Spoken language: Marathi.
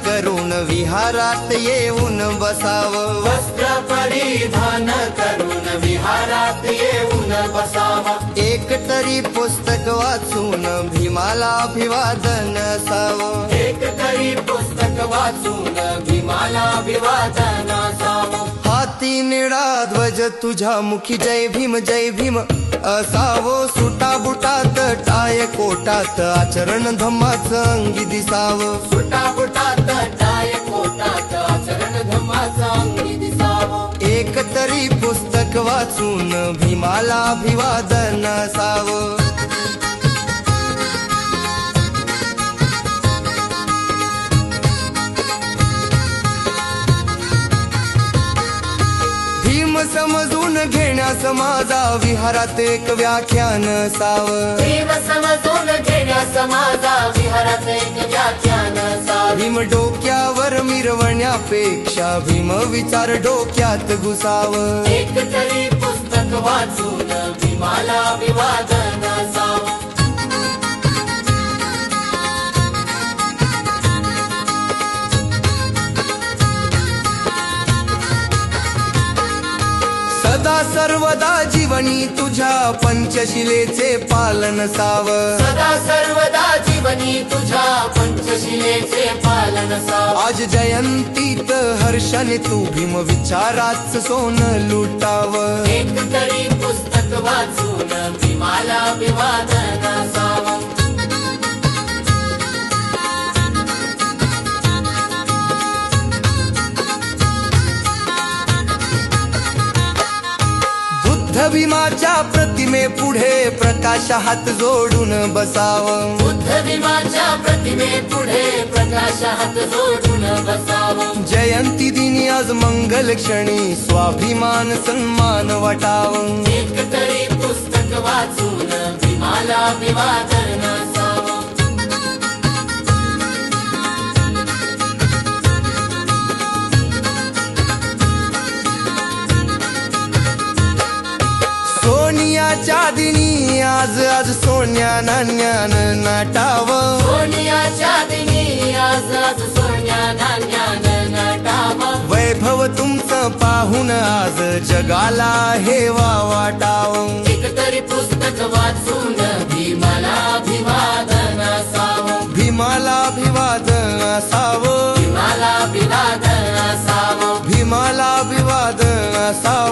करून विहारात येऊन बसावं. वस्त्र परिधान करून विहारात येऊन बसावं. एक तरी पुस्तक वाचून भीमाला अभिवादन असावं. एक तरी पुस्तक वाचून भीमाला अभिवादन असावं. हाती निळा ध्वज तुझ्या मुखी जय भीम असावं. सुटा बुटात टाय कोटात आचरण धम्माचं अंगी दिसावं. सुटा बुटात टाय कोटात आचरण धम्माचं अंगी दिसावं. एक तरी पुस्तक वाचून भीमाला अभिवादन असावं. भीम समजून घेण्यास माझा विहारात एक व्याख्यान असावं. भीम समजून घेण्यास माझा विहारात एक व्याख्यान असावं. भीम डोक्यावर मिरवण्यापेक्षा भीम विचार डोक्यात घुसावं. एक तरी पुस्तक वाचून भीमाला अभिवादन असावं. सदा सर्वदा जीवनी तुझ्या पंचशिलेचे पालन सावं. सदा सर्वदा जीवनी तुझ्या पंचशिलेचे पालन असावं. आज जयंतीत हर्षाने तू भीम विचाराच सोन लुटावं. एक तरी पुस्तक वाचून भीमाला अभिवादन असावं. बुद्ध भीमाच्या प्रतिमे पुढे प्रकाश हात जोडून बसावं. बुद्ध भीमाच्या प्रतिमे पुढे प्रकाश हात जोडून बसावं. जयंती दिनी आज मंगल क्षणी स्वाभिमान सन्मान वाटावं. एक तरी पुस्तक वाचून भीमाला अभिवादन असावं. सोनियाच्या दिनी आज सोन्या नाण्यानं नाटावं. सोनियाच्या दिनी आज सोन्या नाण्यानं नटावं. वैभव तुमचं पाहून आज जगाला हेवा वाटावं. एक तरी पुस्तक वाचून भीमाला अभिवादन असावं. भीमाला अभिवादन असावं. भीमाला अभिवादन असावं. भीमाला अभिवादन असावं.